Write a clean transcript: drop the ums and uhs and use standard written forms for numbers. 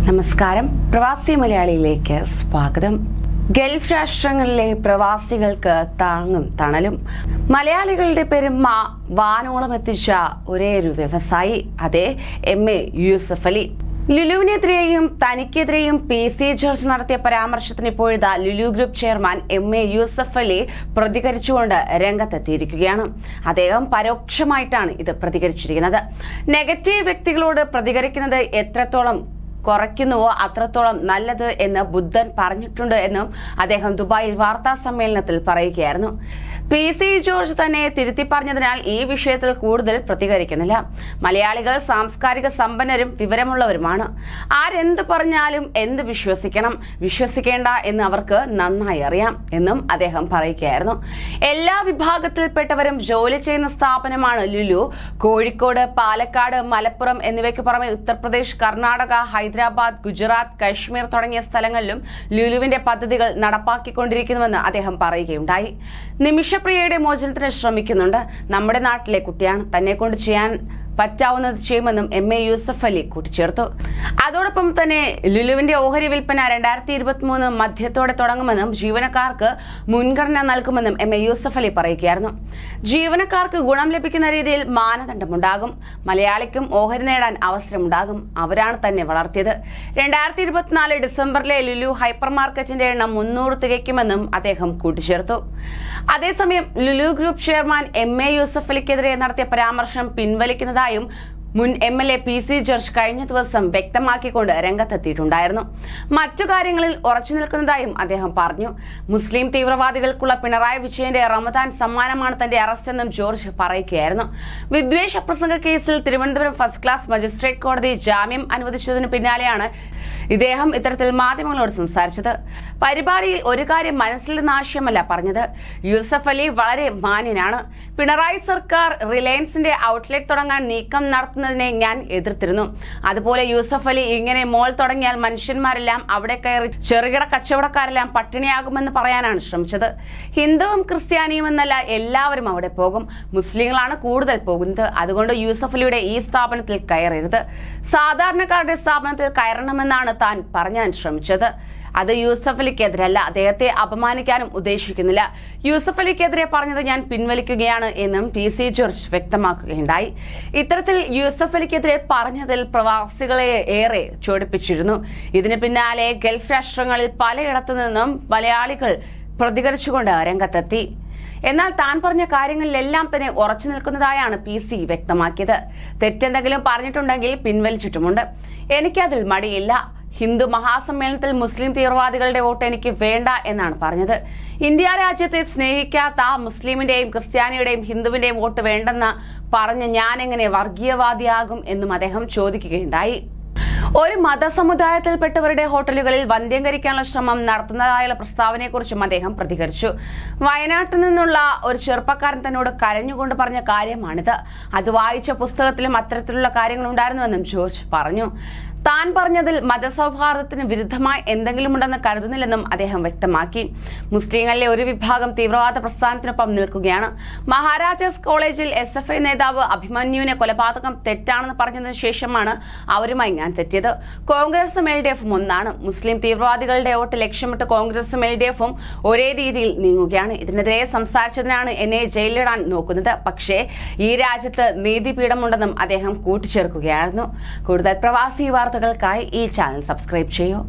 നമസ്കാരം. പ്രവാസി മലയാളിയിലേക്ക് സ്വാഗതം. ഗൾഫ് രാഷ്ട്രങ്ങളിലെ പ്രവാസികൾക്ക് താങ്ങും തണലും മലയാളികളുടെ പെരുമ വാനോളം എത്തിച്ച ഒരേയൊരു വ്യവസായി, അതേ MA യൂസഫ് അലി. ലുലുവിനെതിരെയും തനിക്കെതിരെയും PC ജോർജ് നടത്തിയ പരാമർശത്തിന് ഇപ്പോഴിതാ Lulu group chairman MA Yusuf Ali പ്രതികരിച്ചുകൊണ്ട് രംഗത്തെത്തിയിരിക്കുകയാണ്. അദ്ദേഹം പരോക്ഷമായിട്ടാണ് ഇത് പ്രതികരിച്ചിരിക്കുന്നത്. നെഗറ്റീവ് വ്യക്തികളോട് പ്രതികരിക്കുന്നത് എത്രത്തോളം കുറയ്ക്കുന്നുവോ അത്രത്തോളം നല്ലത് എന്ന് ബുദ്ധൻ പറഞ്ഞിട്ടുണ്ട് എന്നും അദ്ദേഹം ദുബായിൽ വാർത്താ സമ്മേളനത്തിൽ പറയുകയായിരുന്നു. PC ജോർജ് തന്നെ തിരുത്തി പറഞ്ഞതിനാൽ ഈ വിഷയത്തിൽ കൂടുതൽ പ്രതികരിക്കുന്നില്ല. മലയാളികൾ സാംസ്കാരിക സമ്പന്നരും വിവരമുള്ളവരുമാണ്. ആരെന്ത് പറഞ്ഞാലും എന്ത് വിശ്വസിക്കേണ്ട എന്ന് അവർക്ക് നന്നായി അറിയാം എന്നും അദ്ദേഹം പറയുകയായിരുന്നു. എല്ലാ വിഭാഗത്തിൽപ്പെട്ടവരും ജോലി ചെയ്യുന്ന സ്ഥാപനമാണ് ലുലു. കോഴിക്കോട്, പാലക്കാട്, മലപ്പുറം എന്നിവയ്ക്ക് പുറമെ ഉത്തർപ്രദേശ്, കർണാടക, ഹൈദരാബാദ്, ഗുജറാത്ത്, കശ്മീർ തുടങ്ങിയ സ്ഥലങ്ങളിലും ലുലുവിന്റെ പദ്ധതികൾ നടപ്പാക്കിക്കൊണ്ടിരിക്കുന്നുവെന്ന് അദ്ദേഹം പറയുകയുണ്ടായി. നിമിഷപ്രിയയുടെ മോചനത്തിന് ശ്രമിക്കുന്നുണ്ട്. നമ്മുടെ നാട്ടിലെ കുട്ടിയാണ്. തന്നെ കൊണ്ട് ചെയ്യാൻ പറ്റാവുന്നത് ചെയ്യുമെന്നും MA യൂസഫ് അലി കൂട്ടിച്ചേർത്തു. അതോടൊപ്പം തന്നെ ലുലുവിന്റെ ഓഹരി വിൽപ്പന 2023 മധ്യത്തോടെ തുടങ്ങുമെന്നും ജീവനക്കാർക്ക് മുൻഗണന നൽകുമെന്നും MA യൂസഫ് അലി പറയുകയായിരുന്നു. ജീവനക്കാർക്ക് ഗുണം ലഭിക്കുന്ന രീതിയിൽ മാനദണ്ഡമുണ്ടാകും. മലയാളിക്കും ഓഹരി നേടാൻ അവസരമുണ്ടാകും. അവരാണ് തന്നെ വളർത്തിയത്. 2024 ഡിസംബറിലെ ലുലു ഹൈപ്പർ മാർക്കറ്റിന്റെ എണ്ണം 300 തികയ്ക്കുമെന്നും അദ്ദേഹം കൂട്ടിച്ചേർത്തു. അതേസമയം Lulu group chairman MA Yusuf അലിക്കെതിരെ നടത്തിയ പരാമർശം പിൻവലിക്കുന്നതായും മുൻ MLA PC ജോർജ് കഴിഞ്ഞ ദിവസം വ്യക്തമാക്കിക്കൊണ്ട് രംഗത്തെത്തിയിട്ടുണ്ടായിരുന്നു. മറ്റു കാര്യങ്ങളിൽ ഉറച്ചു നിൽക്കുന്നതായും അദ്ദേഹം പറഞ്ഞു. മുസ്ലിം തീവ്രവാദികൾക്കുള്ള പിണറായി വിജയന്റെ റമദാൻ സമ്മാനമാണ് തന്റെ അറസ്റ്റെന്നും ജോർജ് പറയുകയായിരുന്നു. വിദ്വേഷ പ്രസംഗ കേസിൽ തിരുവനന്തപുരം ഫസ്റ്റ് ക്ലാസ് മജിസ്ട്രേറ്റ് കോടതി ജാമ്യം അനുവദിച്ചതിന് പിന്നാലെയാണ് ഇദ്ദേഹം ഇത്തരത്തിൽ മാധ്യമങ്ങളോട് സംസാരിച്ചത്. പരിപാടിയിൽ ഒരു കാര്യം മനസ്സിൽ നിന്ന് ആശയമല്ല പറഞ്ഞത്. യൂസഫ് അലി വളരെ മാന്യനാണ്. പിണറായി സർക്കാർ റിലയൻസിന്റെ ഔട്ട്ലെറ്റ് തുടങ്ങാൻ നീക്കം നടത്തുന്നതിനെ ഞാൻ എതിർത്തിരുന്നു. അതുപോലെ യൂസഫ് അലി ഇങ്ങനെ മോൾ തുടങ്ങിയാൽ മനുഷ്യന്മാരെല്ലാം അവിടെ കയറി ചെറുകിട കച്ചവടക്കാരെല്ലാം പട്ടിണിയാകുമെന്ന് പറയാനാണ് ശ്രമിച്ചത്. ഹിന്ദുവും ക്രിസ്ത്യാനിയും എന്നല്ല, എല്ലാവരും അവിടെ പോകും. മുസ്ലിങ്ങളാണ് കൂടുതൽ പോകുന്നത്. അതുകൊണ്ട് യൂസഫ് അലിയുടെ ഈ സ്ഥാപനത്തിൽ കയറരുത്. സാധാരണക്കാരുടെ സ്ഥാപനത്തിൽ കയറണമെന്നാണ് താൻ പറയാൻ ശ്രമിച്ചത്. അത് യൂസഫ് അലിക്കെതിരല്ല. അദ്ദേഹത്തെ അപമാനിക്കാനും ഉദ്ദേശിക്കുന്നില്ല. യൂസഫ് അലിക്കെതിരെ പറഞ്ഞത് ഞാൻ പിൻവലിക്കുകയാണ് എന്നും PC ജോർജ് വ്യക്തമാക്കുകയുണ്ടായി. ഇത്തരത്തിൽ യൂസഫ് അലിക്കെതിരെ പറഞ്ഞതിൽ പ്രവാസികളെ ഏറെ ചൊടിപ്പിച്ചിരുന്നു. ഇതിന് പിന്നാലെ ഗൾഫ് രാഷ്ട്രങ്ങളിൽ പലയിടത്തു നിന്നും മലയാളികൾ പ്രതികരിച്ചുകൊണ്ട് രംഗത്തെത്തി. എന്നാൽ താൻ പറഞ്ഞ കാര്യങ്ങളിലെല്ലാം തന്നെ ഉറച്ചു നിൽക്കുന്നതായാണ് PC വ്യക്തമാക്കിയത്. തെറ്റെന്തെങ്കിലും പറഞ്ഞിട്ടുണ്ടെങ്കിൽ പിൻവലിച്ചിട്ടുമുണ്ട്. എനിക്കതിൽ മടിയില്ല. ഹിന്ദു മഹാസമ്മേളനത്തിൽ മുസ്ലിം തീവ്രവാദികളുടെ വോട്ട് എനിക്ക് വേണ്ട എന്നാണ് പറഞ്ഞത്. ഇന്ത്യ രാജ്യത്തെ സ്നേഹിക്കാത്ത മുസ്ലിമിന്റെയും ക്രിസ്ത്യാനിയുടെയും ഹിന്ദുവിന്റെയും വോട്ട് വേണ്ടെന്ന് പറഞ്ഞ് ഞാൻ എങ്ങനെ വർഗീയവാദിയാകും എന്നും അദ്ദേഹം ചോദിക്കുകയുണ്ടായി. ഒരു മതസമുദായത്തിൽപ്പെട്ടവരുടെ ഹോട്ടലുകളിൽ വന്ധ്യംകരിക്കാനുള്ള ശ്രമം നടത്തുന്നതായുള്ള പ്രസ്താവനയെക്കുറിച്ചും അദ്ദേഹം പ്രതികരിച്ചു. വയനാട്ടിൽ നിന്നുള്ള ഒരു ചെറുപ്പക്കാരൻ തന്നോട് കരഞ്ഞുകൊണ്ട് പറഞ്ഞ കാര്യമാണിത്. അത് വായിച്ച പുസ്തകത്തിലും അത്തരത്തിലുള്ള കാര്യങ്ങൾ ഉണ്ടായിരുന്നുവെന്നും ജോർജ് പറഞ്ഞു. താൻ പറഞ്ഞതിൽ മതസൗഹാർദ്ദത്തിന് വിരുദ്ധമായി എന്തെങ്കിലും ഉണ്ടെന്ന് കരുതുന്നില്ലെന്നും അദ്ദേഹം വ്യക്തമാക്കി. മുസ്ലിങ്ങളിലെ ഒരു വിഭാഗം തീവ്രവാദ പ്രസ്ഥാനത്തിനൊപ്പം നിൽക്കുകയാണ്. മഹാരാജാസ് കോളേജിൽ SFI നേതാവ് അഭിമന്യുവിനെ കൊലപാതകം തെറ്റാണെന്ന് പറഞ്ഞതിന് ശേഷമാണ് അവരുമായി ഞാൻ തെറ്റിയത്. കോൺഗ്രസും LDFും ഒന്നാണ്. മുസ്ലിം തീവ്രവാദികളുടെ വോട്ട് ലക്ഷ്യമിട്ട് കോൺഗ്രസും LDFും ഒരേ രീതിയിൽ നീങ്ങുകയാണ്. ഇതിനെതിരെ സംസാരിച്ചതിനാണ് എന്നെ ജയിലിലിടാൻ നോക്കുന്നത്. പക്ഷേ ഈ രാജ്യത്ത് നീതിപീഠമുണ്ടെന്നും അദ്ദേഹം കൂട്ടിച്ചേർക്കുകയായിരുന്നു. കൂടുതൽ പ്രവാസി വാർത്തകൾക്കായി ഈ ചാനൽ സബ്സ്ക്രൈബ് ചെയ്യൂ.